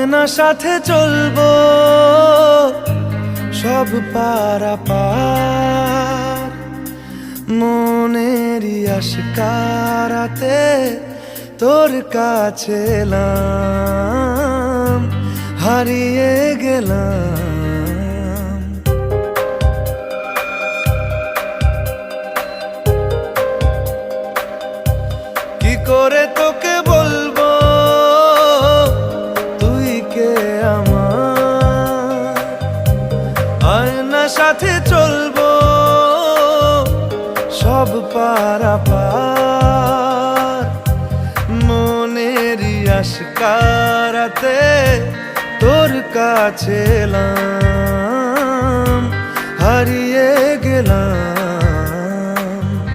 আয়না সাথে চলবো সব পারাপার, মনেরই আশকারাতে তোর কাছে এলাম, হারিয়ে গেলাম। কি করে তোকে বলবো তুই কে আমার, আয়না সাথে চলবো সব পারাপার, মনেরই আশকারাতে তোর কাছে এলাম, হারিয়ে গেলাম।